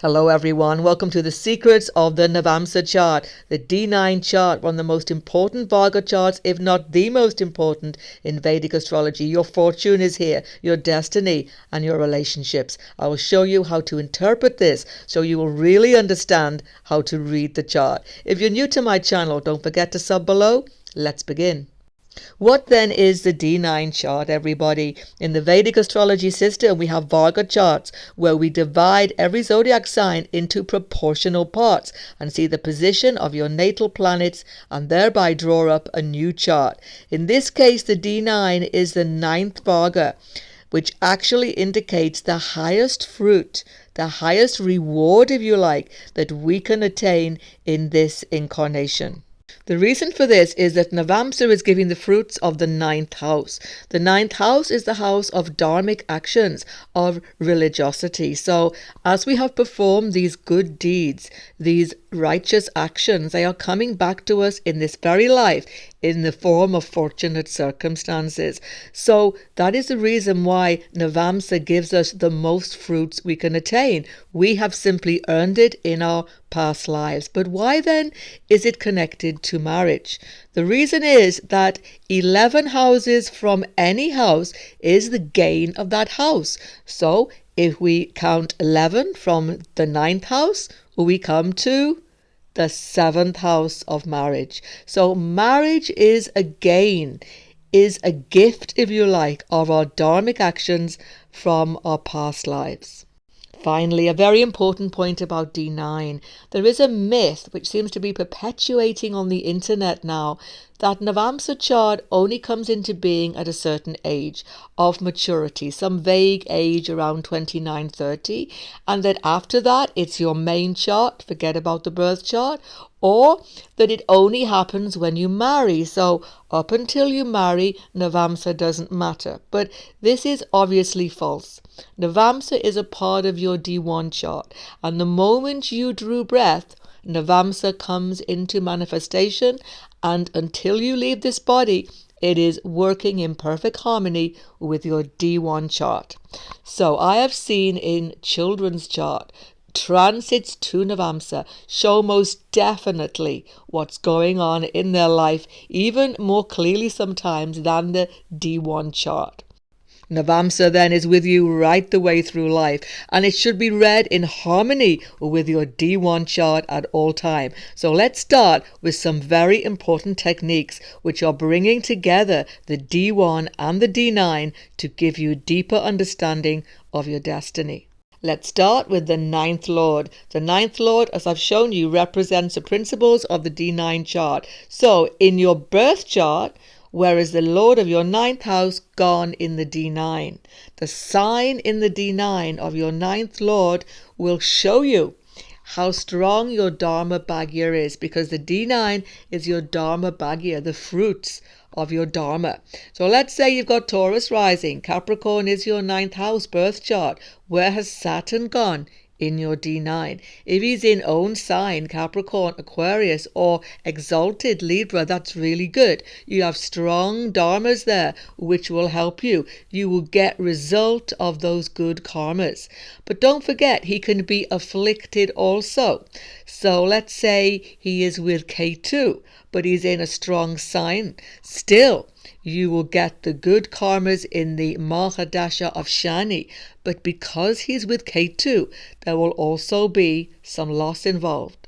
Hello everyone, welcome to the secrets of the Navamsa chart, the D9 chart, one of the most important Varga charts, if not the most important in Vedic astrology. Your fortune is here, your destiny and your relationships. I will show you how to interpret this so you will really understand how to read the chart. If you're new to my channel, don't forget to sub below. Let's begin. What then is the D9 chart, everybody? In the Vedic astrology system, we have Varga charts where we divide every zodiac sign into proportional parts and see the position of your natal planets and thereby draw up a new chart. In this case, the D9 is the 9th Varga, which actually indicates the highest fruit, the highest reward, if you like, that we can attain in this incarnation. The reason for this is that Navamsa is giving the fruits of the 9th house. The 9th house is the house of dharmic actions, of religiosity. So as we have performed these good deeds, these righteous actions, they are coming back to us in this very life in the form of fortunate circumstances. So that is the reason why Navamsa gives us the most fruits we can attain. We have simply earned it in our past lives. But why then is it connected to marriage? The reason is that 11 houses from any house is the gain of that house. So if we count 11 from the 9th house, we come to the 7th house of marriage. So marriage is a gain, is a gift, if you like, of our dharmic actions from our past lives. Finally, a very important point about D9. There is a myth which seems to be perpetuating on the internet now that Navamsa chart only comes into being at a certain age of maturity, some vague age around 29, 30, and that after that it's your main chart, forget about the birth chart, or that it only happens when you marry. So up until you marry, Navamsa doesn't matter. But this is obviously false. Navamsa is a part of your D1 chart, and the moment you drew breath, Navamsa comes into manifestation, and until you leave this body, it is working in perfect harmony with your D1 chart. So I have seen in children's chart, transits to Navamsa show most definitely what's going on in their life, even more clearly sometimes than the D1 chart. Navamsa then is with you right the way through life, and it should be read in harmony with your D1 chart at all time. So let's start with some very important techniques which are bringing together the D1 and the D9 to give you deeper understanding of your destiny. Let's start with the 9th Lord. The 9th Lord, as I've shown you, represents the principles of the D9 chart. So in your birth chart, where is the Lord of your 9th house gone in the D9? The sign in the D9 of your 9th Lord will show you how strong your Dharma Bhagya is, because the D9 is your Dharma Bhagya, the fruits of your Dharma. So let's say you've got Taurus rising, Capricorn is your 9th house birth chart. Where has Saturn gone? In your D9. If he's in own sign, Capricorn, Aquarius, or exalted Libra, that's really good. You have strong dharmas there, which will help you. You will get result of those good karmas. But don't forget, he can be afflicted also. So let's say he is with K2, but he's in a strong sign. Still, you will get the good karmas in the Mahadasha of Shani, but because he's with K2, there will also be some loss involved.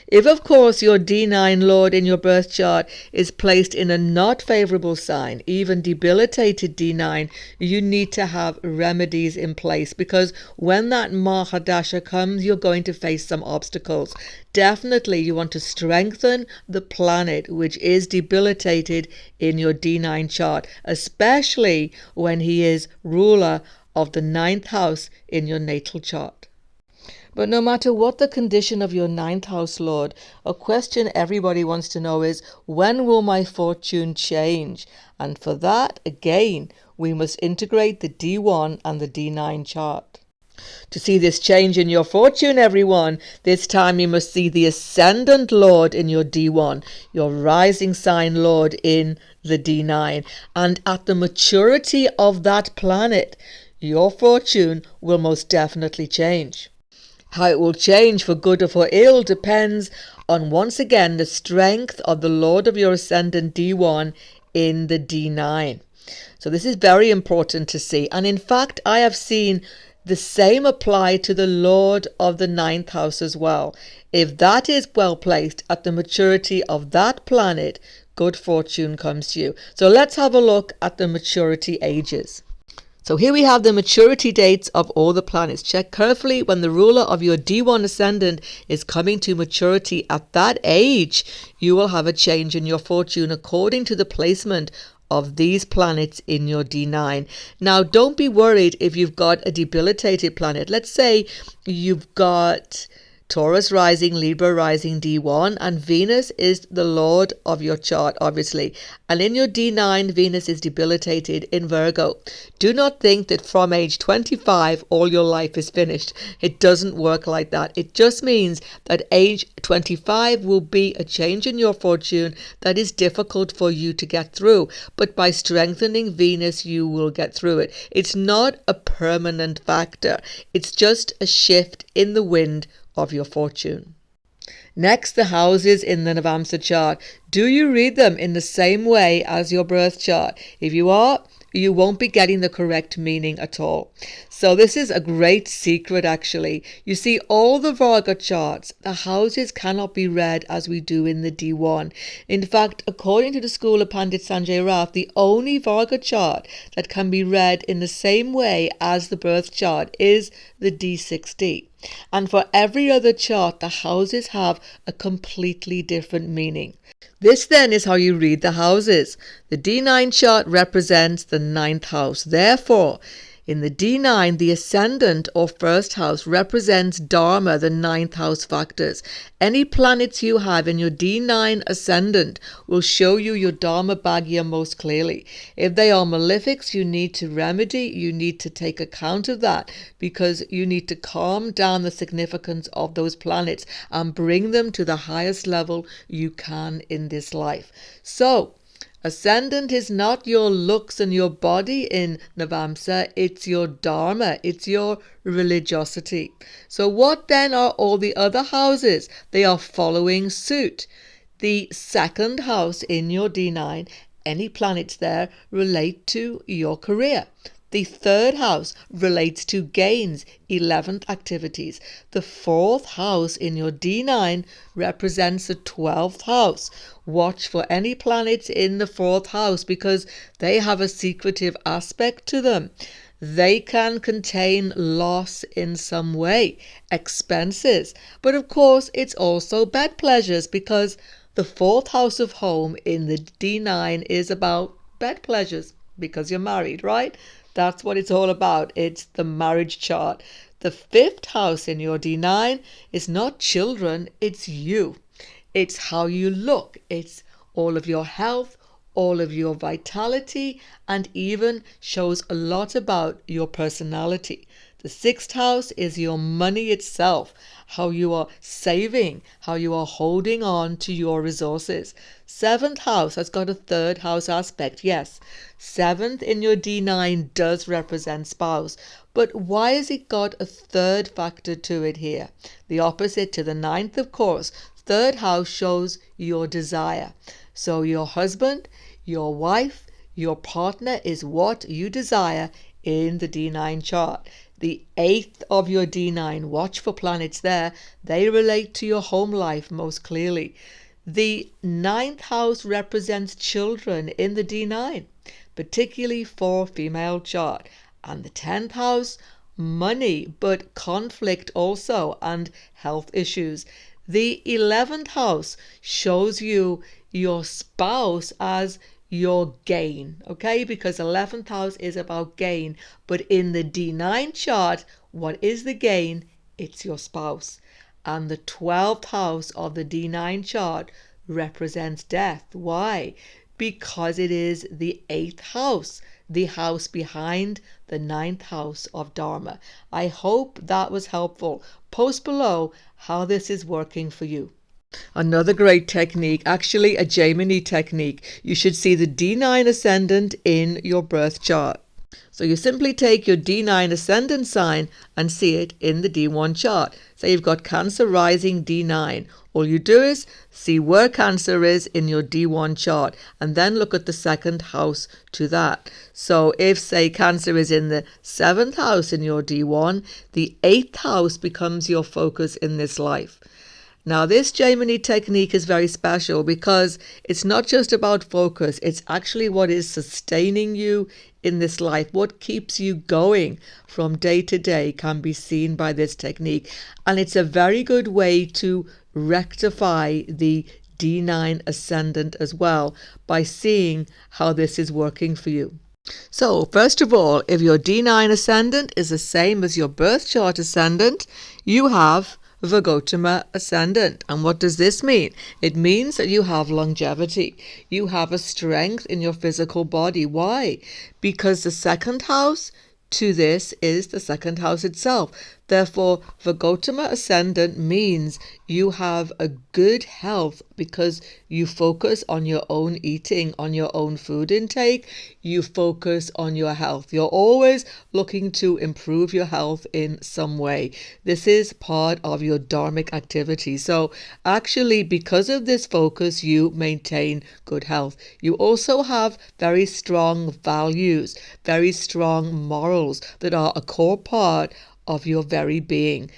If, of course, your D9 Lord in your birth chart is placed in a not favorable sign, even debilitated D9, you need to have remedies in place, because when that Mahadasha comes, you're going to face some obstacles. Definitely, you want to strengthen the planet which is debilitated in your D9 chart, especially when he is ruler of the 9th house in your natal chart. But no matter what the condition of your 9th house Lord, a question everybody wants to know is, when will my fortune change? And for that, again, we must integrate the D1 and the D9 chart. To see this change in your fortune, everyone, this time you must see the Ascendant Lord in your D1, your rising sign Lord in the D9. And at the maturity of that planet, your fortune will most definitely change. How it will change for good or for ill depends on, once again, the strength of the Lord of your Ascendant D1 in the D9. So this is very important to see. And in fact, I have seen the same apply to the Lord of the ninth house as well. If that is well placed at the maturity of that planet, good fortune comes to you. So let's have a look at the maturity ages. So here we have the maturity dates of all the planets. Check carefully when the ruler of your D1 ascendant is coming to maturity. At that age, you will have a change in your fortune according to the placement of these planets in your D9. Now, don't be worried if you've got a debilitated planet. Let's say you've got Taurus rising, Libra rising, D1, and Venus is the lord of your chart, obviously. And in your D9, Venus is debilitated in Virgo. Do not think that from age 25, all your life is finished. It doesn't work like that. It just means that age 25 will be a change in your fortune that is difficult for you to get through. But by strengthening Venus, you will get through it. It's not a permanent factor. It's just a shift in the wind of your fortune. Next, the houses in the Navamsa chart. Do you read them in the same way as your birth chart? If you are, you won't be getting the correct meaning at all. So this is a great secret, actually. You see, all the Varga charts, the houses cannot be read as we do in the D1. In fact, according to the school of Pandit Sanjay Rath, the only Varga chart that can be read in the same way as the birth chart is the D60. And for every other chart, the houses have a completely different meaning. This then is how you read the houses. The D9 chart represents the ninth house. Therefore, in the D9, the ascendant or first house represents Dharma, the ninth house factors. Any planets you have in your D9 ascendant will show you your Dharma Bhagya most clearly. If they are malefics, you need to remedy, you need to take account of that, because you need to calm down the significance of those planets and bring them to the highest level you can in this life. So, Ascendant is not your looks and your body in Navamsa, it's your Dharma, it's your religiosity. So what then are all the other houses? They are following suit. The second house in your D9, any planets there relate to your career. The third house relates to gains, 11th activities. The fourth house in your D9 represents the 12th house. Watch for any planets in the fourth house because they have a secretive aspect to them. They can contain loss in some way, expenses. But of course, it's also bed pleasures because the fourth house of home in the D9 is about bed pleasures because you're married, right? That's what it's all about. It's the marriage chart. The fifth house in your D9 is not children, it's you. It's how you look. It's all of your health, all of your vitality, and even shows a lot about your personality. The sixth house is your money itself, how you are saving, how you are holding on to your resources. Seventh house has got a third house aspect, yes. Seventh in your D9 does represent spouse, but why has it got a third factor to it here? The opposite to the ninth, of course. Third house shows your desire. So your husband, your wife, your partner is what you desire in the D9 chart. The eighth of your D9, watch for planets there. They relate to your home life most clearly. The ninth house represents children in the D9, particularly for female chart. And the 10th house, money, but conflict also and health issues. The 11th house shows you your spouse as your gain, okay? Because 11th house is about gain. But in the D9 chart, what is the gain? It's your spouse. And the 12th house of the D9 chart represents death. Why? Because it is the 8th house, the house behind the 9th house of Dharma. I hope that was helpful. Post below how this is working for you. Another great technique, actually a Gemini technique. You should see the D9 ascendant in your birth chart. So you simply take your D9 ascendant sign and see it in the D1 chart. Say you've got Cancer rising D9. All you do is see where Cancer is in your D1 chart and then look at the second house to that. So if, say, Cancer is in the 7th house in your D1, the 8th house becomes your focus in this life. Now, this Gemini technique is very special because it's not just about focus, it's actually what is sustaining you in this life. What keeps you going from day to day can be seen by this technique. And it's a very good way to rectify the D9 ascendant as well by seeing how this is working for you. So, first of all, if your D9 ascendant is the same as your birth chart ascendant, you have Virgotama ascendant. And what does this mean? It means that you have longevity. You have a strength in your physical body. Why? Because the second house to this is the second house itself. Therefore, Virgotama ascendant means you have a good health because you focus on your own eating, on your own food intake. You focus on your health. You're always looking to improve your health in some way. This is part of your dharmic activity. So actually, because of this focus, you maintain good health. You also have very strong values, very strong morals that are a core part of your very being.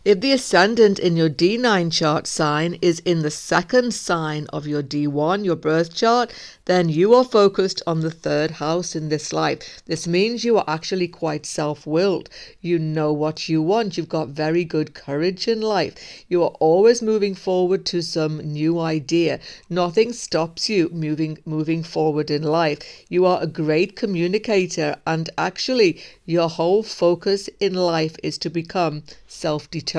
If the ascendant in your D9 chart sign is in the second sign of your D1, your birth chart, then you are focused on the third house in this life. This means you are actually quite self-willed. You know what you want. You've got very good courage in life. You are always moving forward to some new idea. Nothing stops you moving forward in life. You are a great communicator, and actually your whole focus in life is to become self-determined.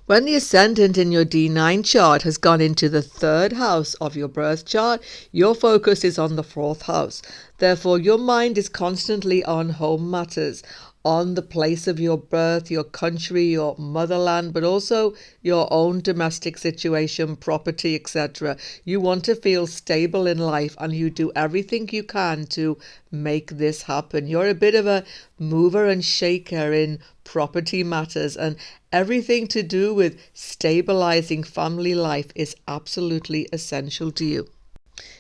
When the ascendant in your D9 chart has gone into the third house of your birth chart, your focus is on the fourth house. Therefore, your mind is constantly on home matters, on the place of your birth, your country, your motherland, but also your own domestic situation, property, etc. You want to feel stable in life, and you do everything you can to make this happen. You're a bit of a mover and shaker in property matters, and everything to do with stabilizing family life is absolutely essential to you.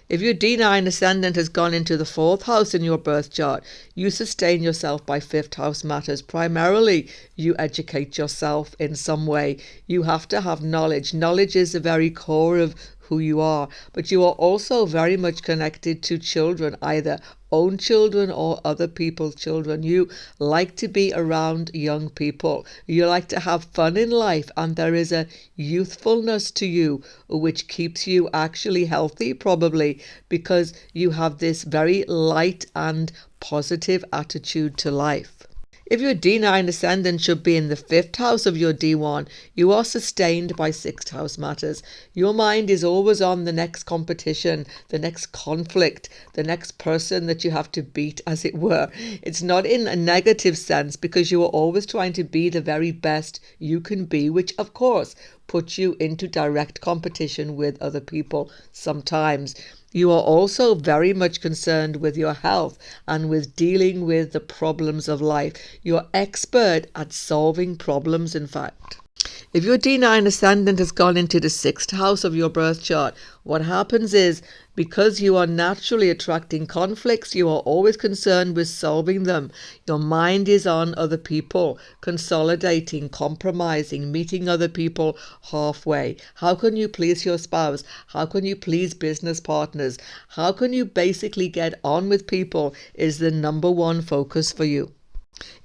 If your D9 ascendant has gone into the fourth house in your birth chart, you sustain yourself by fifth house matters. Primarily, you educate yourself in some way. You have to have knowledge. Knowledge is the very core of who you are, but you are also very much connected to children, either own children or other people's children. You like to be around young people. You like to have fun in life, and there is a youthfulness to you which keeps you actually healthy, probably because you have this very light and positive attitude to life. If your D9 ascendant should be in the fifth house of your D1, you are sustained by sixth house matters. Your mind is always on the next competition, the next conflict, the next person that you have to beat, as it were. It's not in a negative sense, because you are always trying to be the very best you can be, which of course puts you into direct competition with other people sometimes. You are also very much concerned with your health and with dealing with the problems of life. You're expert at solving problems, in fact. If your D9 ascendant has gone into the sixth house of your birth chart, what happens is, because you are naturally attracting conflicts, you are always concerned with solving them. Your mind is on other people, consolidating, compromising, meeting other people halfway. How can you please your spouse? How can you please business partners? How can you basically get on with people is the number one focus for you.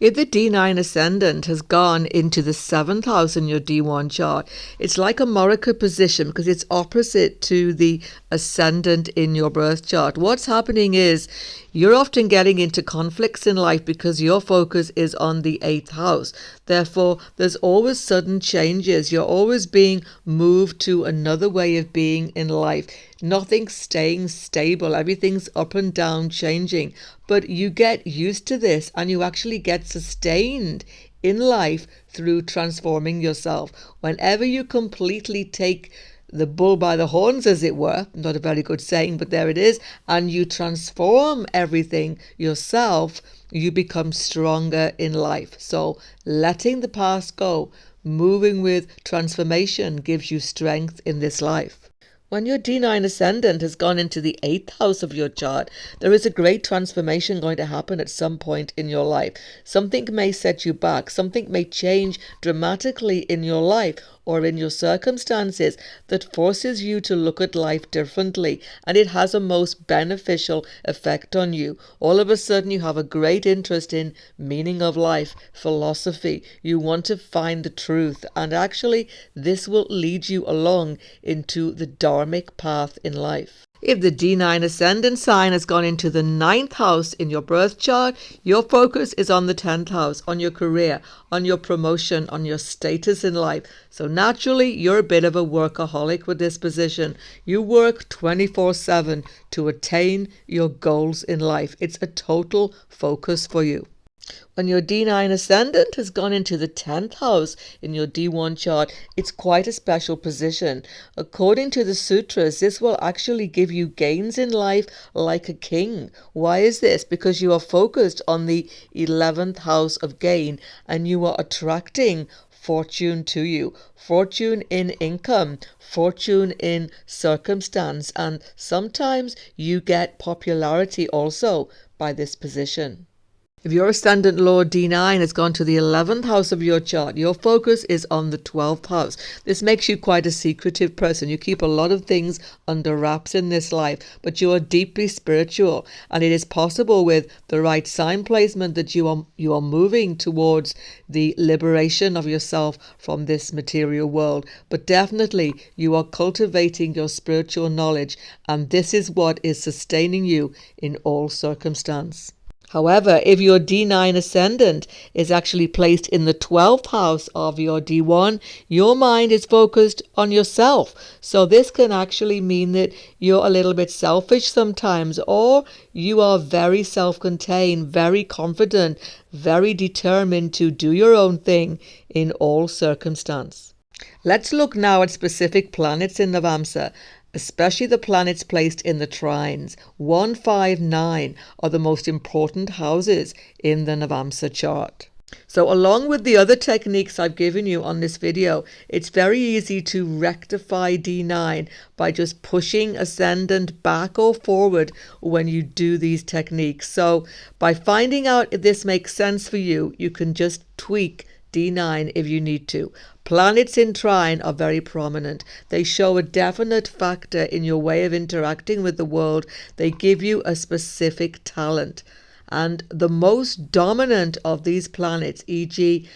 If the D9 ascendant has gone into the seventh house in your D1 chart, it's like a Morika position because it's opposite to the ascendant in your birth chart. What's happening is you're often getting into conflicts in life because your focus is on the eighth house. Therefore, there's always sudden changes. You're always being moved to another way of being in life. Nothing's staying stable. Everything's up and down, changing. But you get used to this, and you actually get sustained in life through transforming yourself. Whenever you completely take the bull by the horns, as it were. Not a very good saying, but there it is. And you transform everything yourself, you become stronger in life. So letting the past go, moving with transformation, gives you strength in this life. When your D9 ascendant has gone into the 8th house of your chart, there is a great transformation going to happen at some point in your life. Something may set you back. Something may change dramatically in your life or in your circumstances that forces you to look at life differently, and it has a most beneficial effect on you. All of a sudden you have a great interest in meaning of life, philosophy. You want to find the truth, and actually this will lead you along into the dharmic path in life. If the D9 ascendant sign has gone into the 9th house in your birth chart, your focus is on the 10th house, on your career, on your promotion, on your status in life. So naturally, you're a bit of a workaholic with this position. You work 24/7 to attain your goals in life. It's a total focus for you. When your D9 ascendant has gone into the 10th house in your D1 chart, it's quite a special position. According to the sutras, this will actually give you gains in life like a king. Why is this? Because you are focused on the 11th house of gain, and you are attracting fortune to you. Fortune in income, fortune in circumstance, and sometimes you get popularity also by this position. If your ascendant lord D9 has gone to the 11th house of your chart, your focus is on the 12th house. This makes you quite a secretive person. You keep a lot of things under wraps in this life, but you are deeply spiritual, and it is possible with the right sign placement that you are moving towards the liberation of yourself from this material world. But definitely you are cultivating your spiritual knowledge, and this is what is sustaining you in all circumstance. However, if your D9 ascendant is actually placed in the 12th house of your D1, your mind is focused on yourself. So this can actually mean that you're a little bit selfish sometimes, or you are very self-contained, very confident, very determined to do your own thing in all circumstance. Let's look now at specific planets in Navamsa, especially the planets placed in the trines. 1, 5, 9 are the most important houses in the Navamsa chart. So along with the other techniques I've given you on this video, it's very easy to rectify D9 by just pushing ascendant back or forward when you do these techniques. So by finding out if this makes sense for you, you can just tweak D9 if you need to. Planets in trine are very prominent. They show a definite factor in your way of interacting with the world. They give you a specific talent. And the most dominant of these planets, e.g.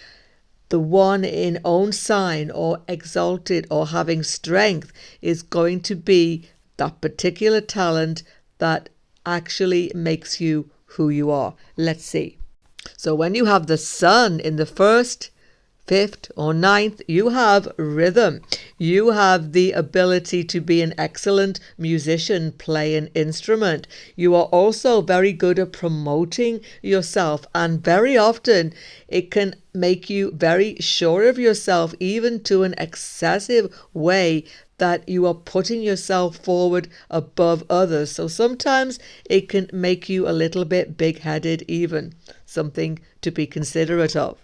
the one in own sign or exalted or having strength, is going to be that particular talent that actually makes you who you are. Let's see. So when you have the sun in the 1st, 5th or 9th, you have rhythm. You have the ability to be an excellent musician, play an instrument. You are also very good at promoting yourself, and very often it can make you very sure of yourself, even to an excessive way that you are putting yourself forward above others. So sometimes it can make you a little bit big-headed even, something to be considerate of.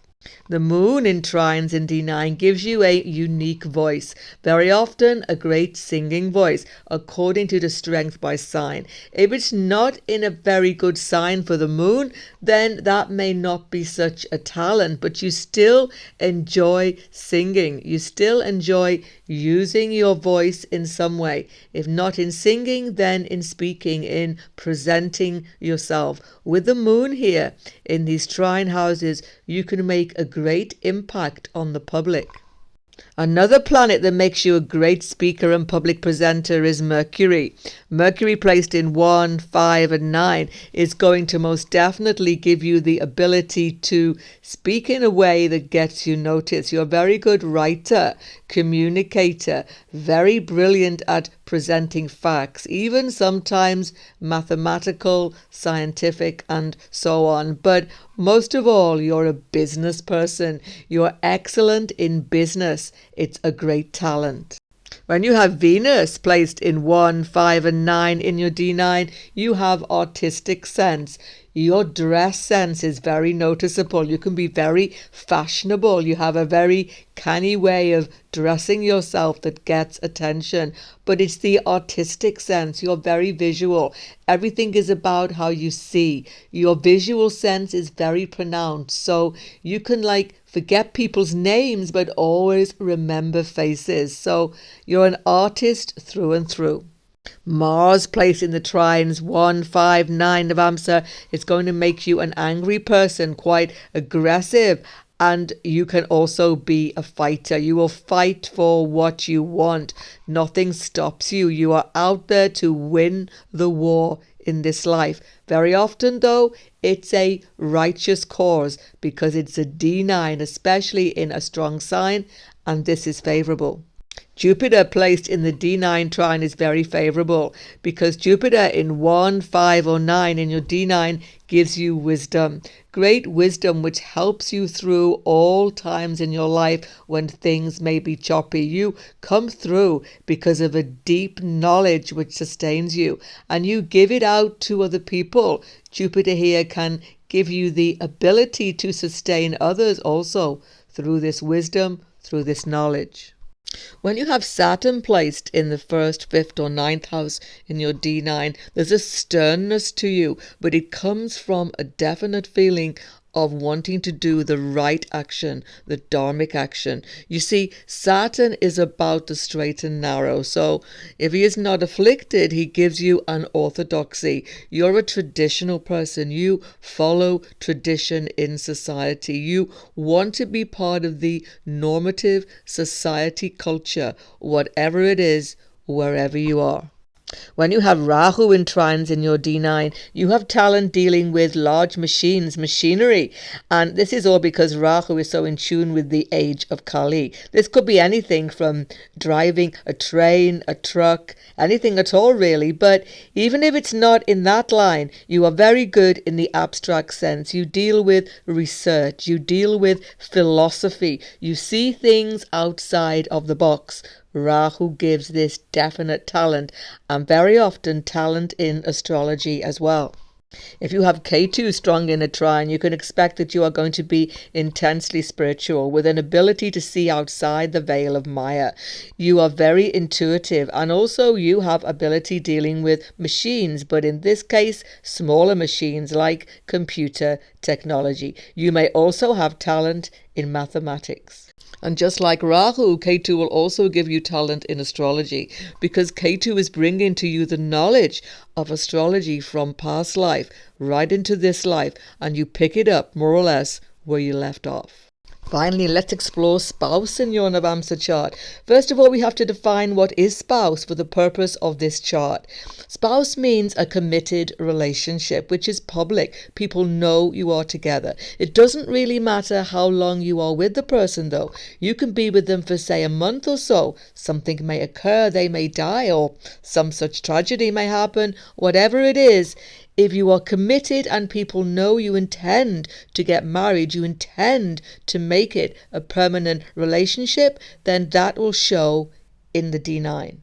The moon in trines in D9 gives you a unique voice, very often a great singing voice, according to the strength by sign. If it's not in a very good sign for the moon, then that may not be such a talent, but you still enjoy singing. You still enjoy using your voice in some way. If not in singing, then in speaking, in presenting yourself. With the moon here in these trine houses, you can make a great impact on the public. Another planet that makes you a great speaker and public presenter is Mercury. Mercury placed in 1, 5 and 9 is going to most definitely give you the ability to speak in a way that gets you noticed. You're a very good writer, communicator, very brilliant at presenting facts, even sometimes mathematical, scientific and so on. But most of all, you're a business person. You're excellent in business. It's a great talent. When you have Venus placed in 1, 5, and 9 in your D9, you have artistic sense. Your dress sense is very noticeable. You can be very fashionable. You have a very canny way of dressing yourself that gets attention. But it's the artistic sense. You're very visual. Everything is about how you see. Your visual sense is very pronounced. So you can forget people's names, but always remember faces. So you're an artist through and through. Mars placed in the trines 1, 5, 9 Navamsa is going to make you an angry person, quite aggressive, and you can also be a fighter. You will fight for what you want. Nothing stops you. You are out there to win the war in this life. Very often, though, it's a righteous cause because it's a D9, especially in a strong sign, and this is favorable. Jupiter placed in the D9 trine is very favorable because Jupiter in 1, 5, or 9 in your D9 gives you wisdom. Great wisdom which helps you through all times in your life when things may be choppy. You come through because of a deep knowledge which sustains you, and you give it out to other people. Jupiter here can give you the ability to sustain others also through this wisdom, through this knowledge. When you have Saturn placed in the 1st, 5th, or 9th house in your D9, there's a sternness to you, but it comes from a definite feeling of wanting to do the right action, the dharmic action. You see, Saturn is about the straight and narrow. So if he is not afflicted, he gives you an orthodoxy. You're a traditional person. You follow tradition in society. You want to be part of the normative society culture, whatever it is, wherever you are. When you have Rahu in trines in your D9, you have talent dealing with large machines, machinery. And this is all because Rahu is so in tune with the age of Kali. This could be anything from driving a train, a truck, anything at all really. But even if it's not in that line, you are very good in the abstract sense. You deal with research. You deal with philosophy. You see things outside of the box. Rahu gives this definite talent, and very often talent in astrology as well. If you have Ketu strong in a trine, you can expect that you are going to be intensely spiritual with an ability to see outside the veil of Maya. You are very intuitive, and also you have ability dealing with machines, but in this case, smaller machines like computer technology. You may also have talent in mathematics. And just like Rahu, Ketu will also give you talent in astrology because Ketu is bringing to you the knowledge of astrology from past life right into this life, and you pick it up more or less where you left off. Finally, let's explore spouse in your Navamsa chart. First of all, we have to define what is spouse for the purpose of this chart. Spouse means a committed relationship, which is public. People know you are together. It doesn't really matter how long you are with the person, though. You can be with them for, say, a month or so. Something may occur, they may die, or some such tragedy may happen. Whatever it is, if you are committed and people know you intend to get married, you intend to make it a permanent relationship, then that will show in the D9.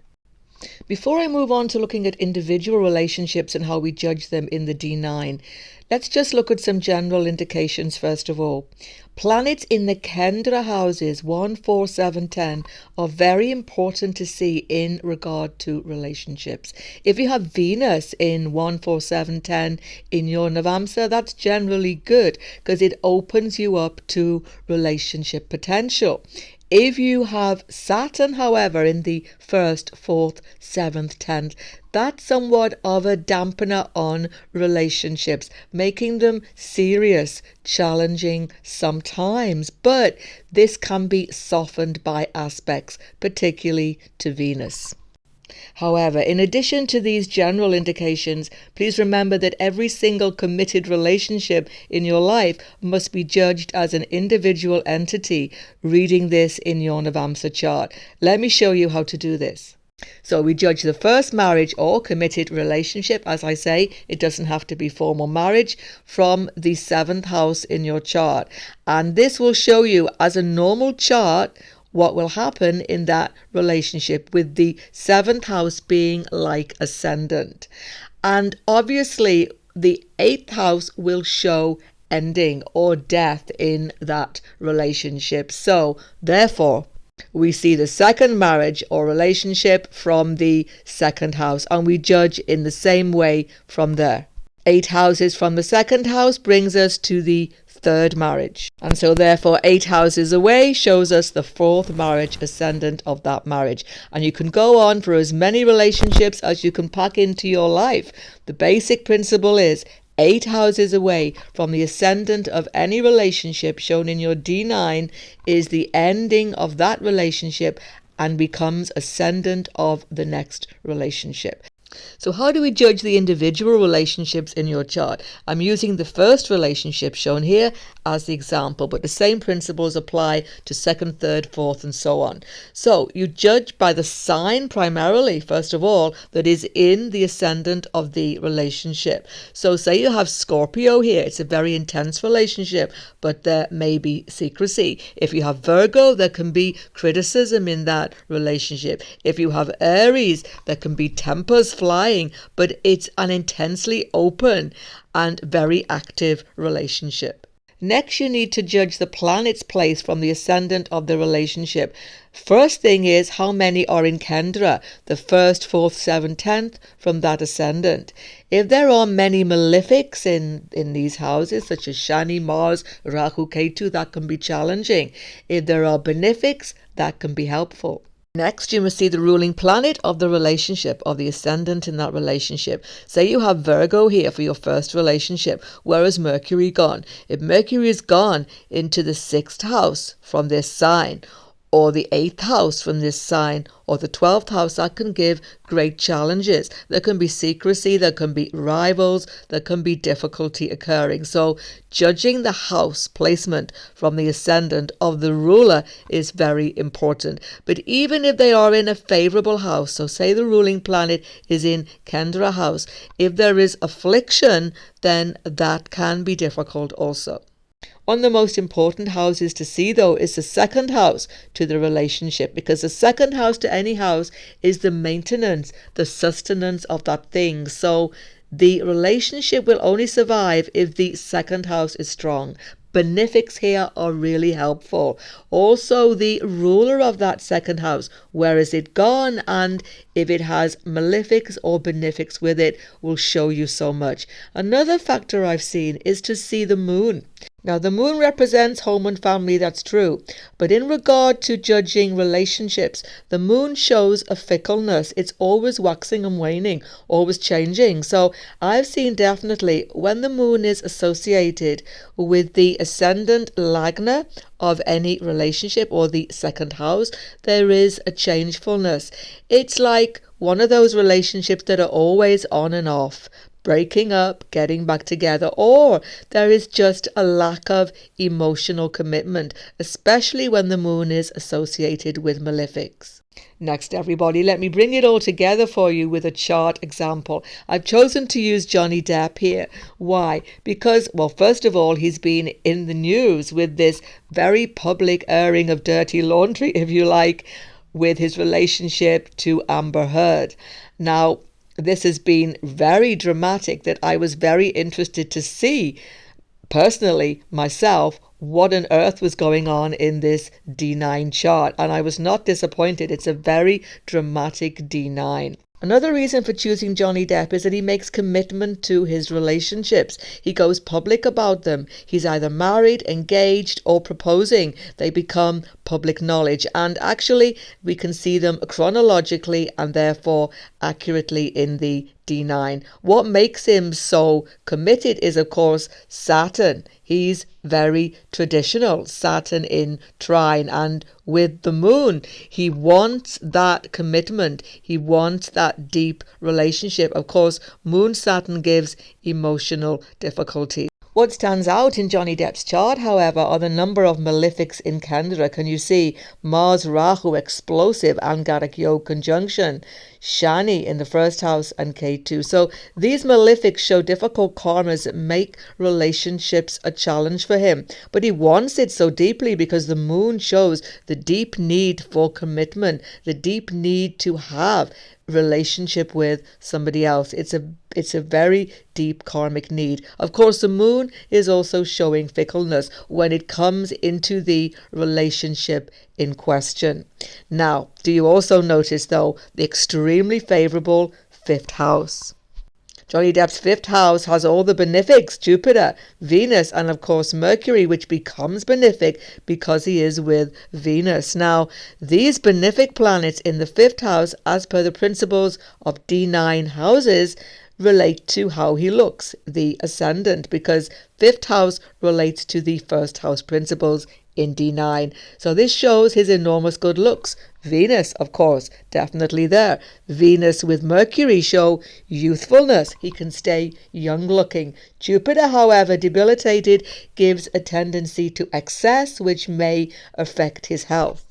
Before I move on to looking at individual relationships and how we judge them in the D9, let's just look at some general indications first of all. Planets in the Kendra houses 1, 4, 7, 10 are very important to see in regard to relationships. If you have Venus in 1, 4, 7, 10 in your Navamsa, that's generally good because it opens you up to relationship potential. If you have Saturn, however, in the 1st, 4th, 7th, 10th, that's somewhat of a dampener on relationships, making them serious, challenging sometimes. But this can be softened by aspects, particularly to Venus. However, in addition to these general indications, please remember that every single committed relationship in your life must be judged as an individual entity, reading this in your Navamsa chart. Let me show you how to do this. So we judge the first marriage or committed relationship, as I say, it doesn't have to be formal marriage, from the 7th house in your chart. And this will show you as a normal chart what will happen in that relationship, with the 7th house being like ascendant. And obviously, the 8th house will show ending or death in that relationship. So, therefore, we see the second marriage or relationship from the 2nd house, and we judge in the same way from there. 8 houses from the 2nd house brings us to the 3rd marriage. And so therefore 8 houses away shows us the 4th marriage ascendant of that marriage. And you can go on for as many relationships as you can pack into your life. The basic principle is 8 houses away from the ascendant of any relationship shown in your D9 is the ending of that relationship and becomes ascendant of the next relationship. So how do we judge the individual relationships in your chart? I'm using the first relationship shown here as the example, but the same principles apply to 2nd, 3rd, 4th, and so on. So you judge by the sign primarily, first of all, that is in the ascendant of the relationship. So say you have Scorpio here, it's a very intense relationship, but there may be secrecy. If you have Virgo, there can be criticism in that relationship. If you have Aries, there can be tempers flying, but it's an intensely open and very active relationship. Next, you need to judge the planet's place from the ascendant of the relationship. First thing is how many are in Kendra, the 1st, 4th, 7th, 10th from that ascendant. If there are many malefics in these houses, such as Shani, Mars, Rahu, Ketu, that can be challenging. If there are benefics, that can be helpful. Next, you must see the ruling planet of the relationship, of the ascendant in that relationship. Say you have Virgo here for your first relationship. Where is Mercury gone? If Mercury is gone into the 6th house from this sign, or the 8th house from this sign, or the 12th house, that can give great challenges. There can be secrecy, there can be rivals, there can be difficulty occurring. So judging the house placement from the ascendant of the ruler is very important. But even if they are in a favorable house, so say the ruling planet is in Kendra house, if there is affliction, then that can be difficult also. One of the most important houses to see, though, is the 2nd house to the relationship, because the 2nd house to any house is the maintenance, the sustenance of that thing. So the relationship will only survive if the 2nd house is strong. Benefics here are really helpful. Also, the ruler of that 2nd house, where is it gone, and if it has malefics or benefics with it, will show you so much. Another factor I've seen is to see the moon. Now, the moon represents home and family, that's true. But in regard to judging relationships, the moon shows a fickleness. It's always waxing and waning, always changing. So I've seen definitely when the moon is associated with the ascendant lagna of any relationship or the 2nd house, there is a changefulness. It's like one of those relationships that are always on and off, breaking up, getting back together, or there is just a lack of emotional commitment, especially when the moon is associated with malefics. Next, everybody, let me bring it all together for you with a chart example. I've chosen to use Johnny Depp here. Why? Because, well, first of all, he's been in the news with this very public airing of dirty laundry, if you like, with his relationship to Amber Heard. Now, this has been very dramatic, that I was very interested to see, personally, myself, what on earth was going on in this D9 chart. And I was not disappointed. It's a very dramatic D9. Another reason for choosing Johnny Depp is that he makes commitment to his relationships. He goes public about them. He's either married, engaged, or proposing. They become public knowledge. And actually, we can see them chronologically and therefore accurately in the D9. What makes him so committed is, of course, Saturn. He's very traditional, Saturn in Trine, and with the moon, he wants that commitment. He wants that deep relationship. Of course, Moon Saturn gives emotional difficulty. What stands out in Johnny Depp's chart, however, are the number of malefics in Kendra. Can you see Mars, Rahu, explosive, Angaric Yoga conjunction, Shani in the first house, and K2. So these malefics show difficult karmas that make relationships a challenge for him. But he wants it so deeply because the moon shows the deep need for commitment, the deep need to have relationship with somebody else. It's a very deep karmic need. Of course, the moon is also showing fickleness when it comes into the relationship in question. Now, do you also notice, though, the extremely favorable fifth house? Johnny Depp's fifth house has all the benefics, Jupiter, Venus, and of course Mercury, which becomes benefic because he is with Venus. Now, these benefic planets in the fifth house, as per the principles of D9 houses, relate to how he looks, the ascendant, because fifth house relates to the first house principles in D9. So this shows his enormous good looks. Venus, of course, definitely there. Venus with Mercury show youthfulness. He can stay young looking. Jupiter, however, debilitated, gives a tendency to excess, which may affect his health.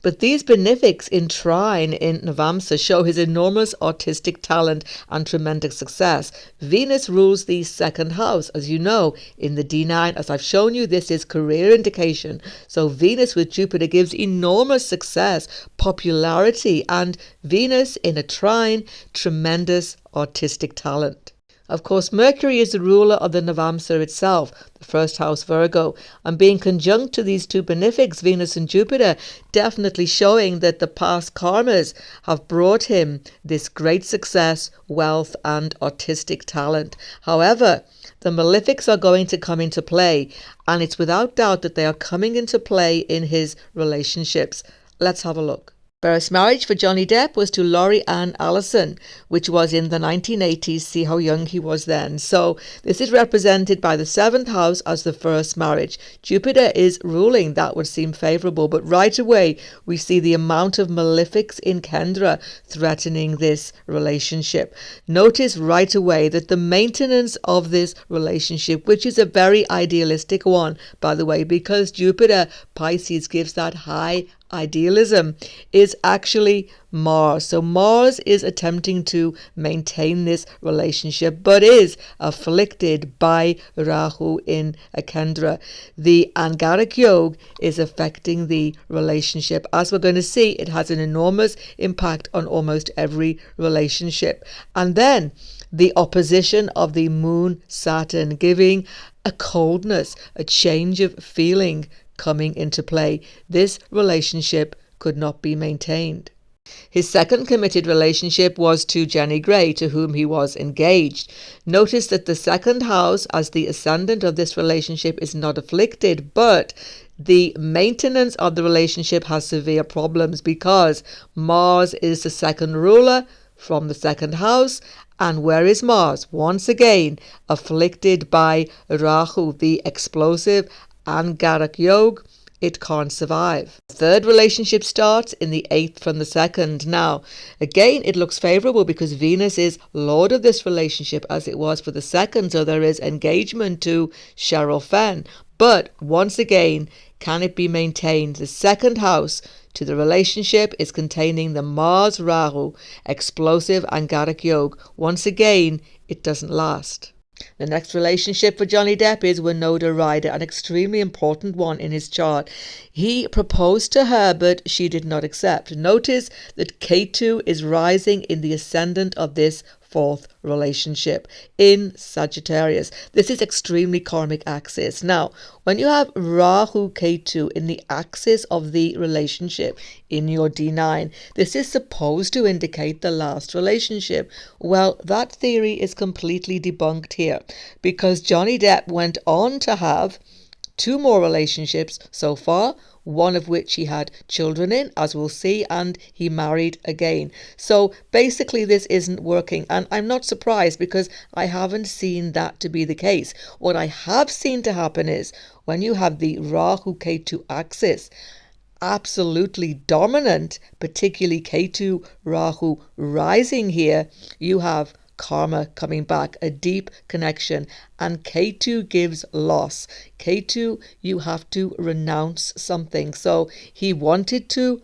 But these benefics in trine in Navamsa show his enormous artistic talent and tremendous success. Venus rules the second house, as you know, in the D9. As I've shown you, this is career indication. So Venus with Jupiter gives enormous success, popularity, and Venus in a trine, tremendous artistic talent. Of course, Mercury is the ruler of the Navamsa itself, the first house Virgo, and being conjunct to these two benefics, Venus and Jupiter, definitely showing that the past karmas have brought him this great success, wealth, and artistic talent. However, the malefics are going to come into play, and it's without doubt that they are coming into play in his relationships. Let's have a look. First marriage for Johnny Depp was to Laurie Ann Allison, which was in the 1980s. See how young he was then. So this is represented by the seventh house as the first marriage. Jupiter is ruling. That would seem favorable. But right away, we see the amount of malefics in Kendra threatening this relationship. Notice right away that the maintenance of this relationship, which is a very idealistic one, by the way, because Jupiter, Pisces, gives that high idealism, is actually Mars. So Mars is attempting to maintain this relationship, but is afflicted by Rahu in Kendra. The Angaric Yoga is affecting the relationship. As we're going to see, it has an enormous impact on almost every relationship. And then the opposition of the moon Saturn, giving a coldness, a change of feeling coming into play. This relationship could not be maintained. His second committed relationship was to Jenny Gray, to whom he was engaged. Notice that the second house, as the ascendant of this relationship, is not afflicted, but the maintenance of the relationship has severe problems because Mars is the second ruler from the second house. And where is Mars? Once again, afflicted by Rahu, the explosive Angaric Yoga. It can't survive. Third relationship starts in the 8th from the 2nd. Now, again, it looks favorable because Venus is lord of this relationship as it was for the 2nd, so there is engagement to Cheryl Fenn. But once again, can it be maintained? The second house to the relationship is containing the Mars Rahu, explosive Angaric Yoga. Once again, it doesn't last. The next relationship for Johnny Depp is Winona Ryder, an extremely important one in his chart. He proposed to her, but she did not accept. Notice that K2 is rising in the ascendant of this fourth relationship in Sagittarius. This is extremely karmic axis. Now, when you have Rahu K2 in the axis of the relationship in your D9, this is supposed to indicate the last relationship. Well, that theory is completely debunked here because Johnny Depp went on to have 2 more relationships so far, one of which he had children in, as we'll see, and he married again. So basically this isn't working, and I'm not surprised because I haven't seen that to be the case. What I have seen to happen is when you have the Rahu K2 axis absolutely dominant, particularly K2 Rahu rising here, you have karma coming back, a deep connection. And Ketu gives loss. Ketu, you have to renounce something. So he wanted to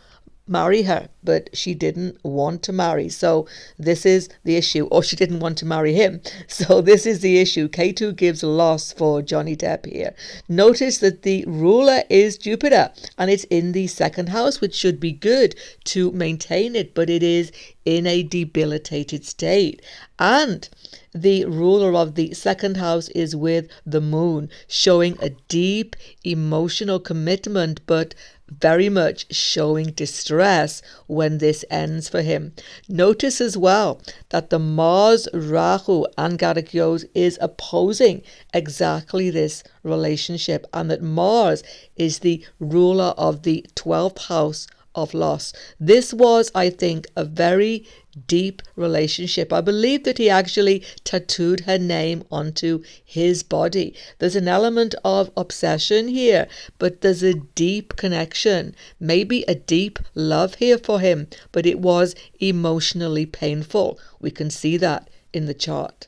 marry her, but she didn't want to marry. So this is the issue. Or she didn't want to marry him. So this is the issue. Ketu gives loss for Johnny Depp here. Notice that the ruler is Jupiter, and it's in the second house, which should be good to maintain it, but it is in a debilitated state. And the ruler of the second house is with the moon, showing a deep emotional commitment, but very much showing distress when this ends for him. Notice as well that the Mars, Rahu, and Gadakyos is opposing exactly this relationship, and that Mars is the ruler of the 12th house of loss. This was, I think, a very deep relationship. I believe that he actually tattooed her name onto his body. There's an element of obsession here, but there's a deep connection, maybe a deep love here for him, but it was emotionally painful. We can see that in the chart.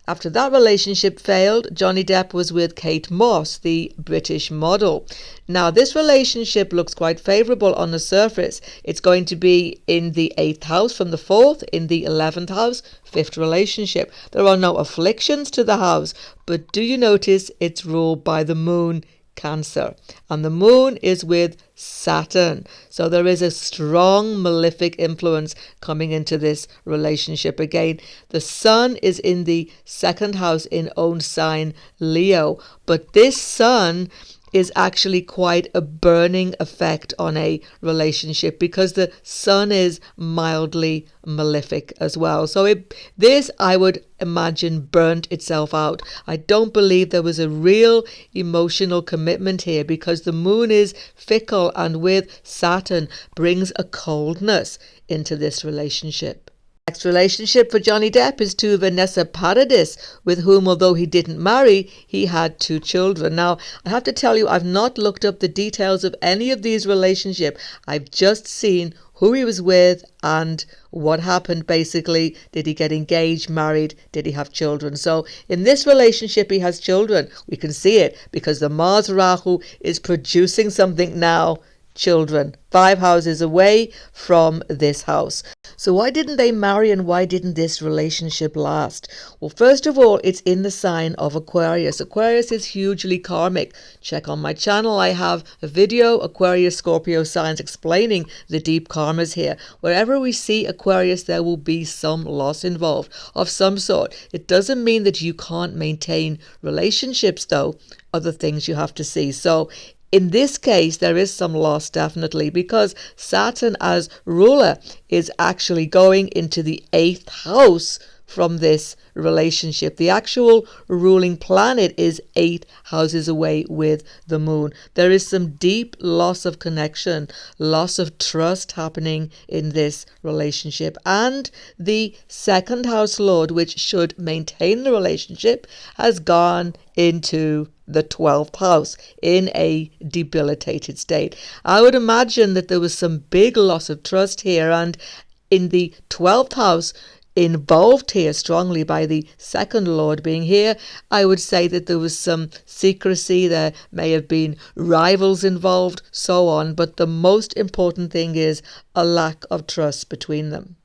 After that relationship failed, Johnny Depp was with Kate Moss, the British model. Now, this relationship looks quite favourable on the surface. It's going to be in the 8th house from the 4th, in the 11th house, 5th relationship. There are no afflictions to the house, but do you notice it's ruled by the moon, Cancer, and the moon is with Saturn. So there is a strong malefic influence coming into this relationship. Again, the sun is in the second house in own sign Leo, but this sun is actually quite a burning effect on a relationship because the sun is mildly malefic as well. So this, I would imagine, burnt itself out. I don't believe there was a real emotional commitment here because the moon is fickle, and with Saturn brings a coldness into this relationship. Next relationship for Johnny Depp is to Vanessa Paradis, with whom, although he didn't marry, he had 2 children. Now, I have to tell you, I've not looked up the details of any of these relationships. I've just seen who he was with and what happened. Basically, did he get engaged, married, did he have children? So in this relationship, he has children. We can see it because the Mars Rahu is producing something now. Children, 5 houses away from this house. So why didn't they marry, and why didn't this relationship last? Well, first of all, it's in the sign of Aquarius. Aquarius is hugely karmic. Check on my channel. I have a video, Aquarius, Scorpio signs, explaining the deep karmas here. Wherever we see Aquarius, there will be some loss involved of some sort. It doesn't mean that you can't maintain relationships, though. Other things you have to see. So in this case, there is some loss, definitely, because Saturn as ruler is actually going into the 8th house from this relationship. The actual ruling planet is 8 houses away with the moon. There is some deep loss of connection, loss of trust happening in this relationship. And the second house lord, which should maintain the relationship, has gone into the 12th house in a debilitated state. I would imagine that there was some big loss of trust here, and in the 12th house, involved here strongly by the second lord being here, I would say that there was some secrecy, there may have been rivals involved, so on, but the most important thing is a lack of trust between them.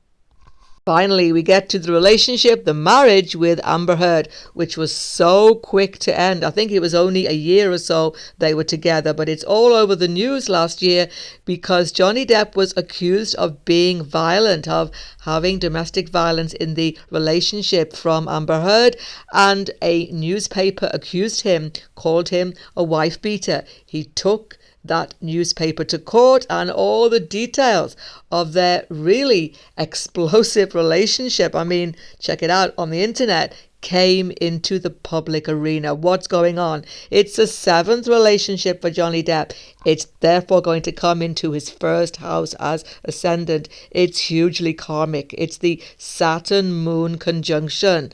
Finally, we get to the relationship, the marriage with Amber Heard, which was so quick to end. I think it was only a year or so they were together, but it's all over the news last year because Johnny Depp was accused of being violent, of having domestic violence in the relationship from Amber Heard, and a newspaper accused him, called him a wife beater. He took that newspaper to court, and all the details of their really explosive relationship, I mean, check it out on the internet, came into the public arena. What's going on? It's a 7th relationship for Johnny Depp. It's therefore going to come into his 1st house as Ascendant. It's hugely karmic. It's the Saturn-Moon conjunction.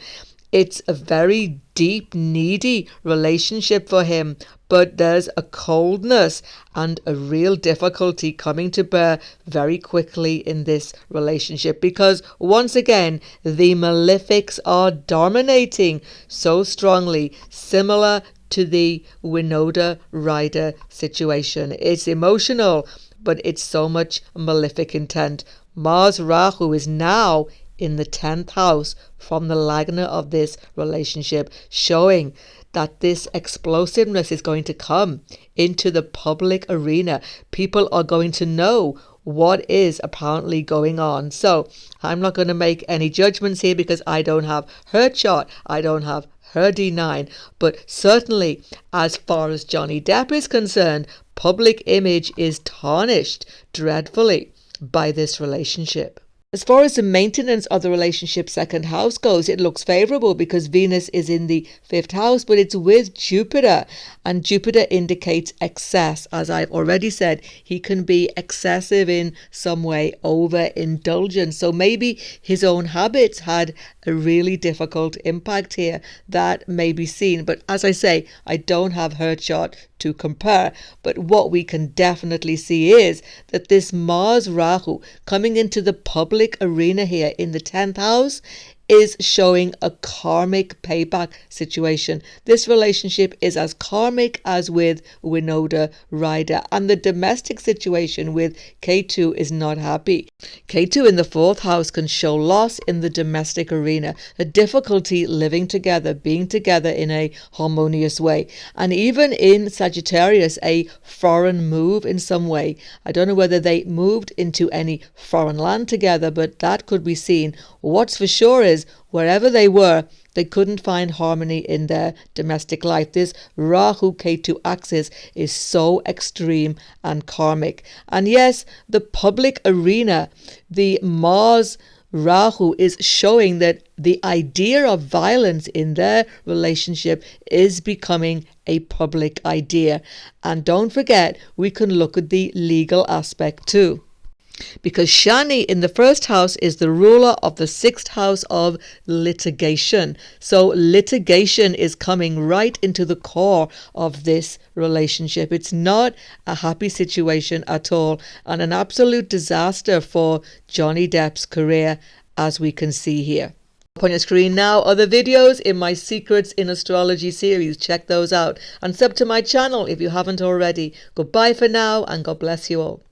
It's a very deep, needy relationship for him, but there's a coldness and a real difficulty coming to bear very quickly in this relationship, because once again the malefics are dominating so strongly, similar to the Winona Ryder situation. It's emotional, but it's so much malefic intent. Mars Rahu is now in the 10th house from the Lagna of this relationship, showing that this explosiveness is going to come into the public arena. People are going to know what is apparently going on. So I'm not going to make any judgments here because I don't have her chart, I don't have her D9, but certainly as far as Johnny Depp is concerned, public image is tarnished dreadfully by this relationship. As far as the maintenance of the relationship second house goes, it looks favorable because Venus is in the 5th house, but it's with Jupiter, and Jupiter indicates excess. As I've already said, he can be excessive in some way, overindulgent. So maybe his own habits had a really difficult impact here that may be seen. But as I say, I don't have her chart to compare, but what we can definitely see is that this Mars Rahu coming into the public arena here in the 10th house is showing a karmic payback situation. This relationship is as karmic as with Winona Ryder, and the domestic situation with K2 is not happy. K2 in the 4th house can show loss in the domestic arena, a difficulty living together, being together in a harmonious way, and even in Sagittarius, a foreign move in some way. I don't know whether they moved into any foreign land together, but that could be seen. What's for sure is wherever they were, they couldn't find harmony in their domestic life. This Rahu Ketu axis is so extreme and karmic. And yes, the public arena, the Mars Rahu is showing that the idea of violence in their relationship is becoming a public idea. And don't forget, we can look at the legal aspect too, because Shani in the 1st house is the ruler of the 6th house of litigation. So litigation is coming right into the core of this relationship. It's not a happy situation at all, and an absolute disaster for Johnny Depp's career, as we can see here. Up on your screen now are the videos in my Secrets in Astrology series. Check those out and sub to my channel if you haven't already. Goodbye for now, and God bless you all.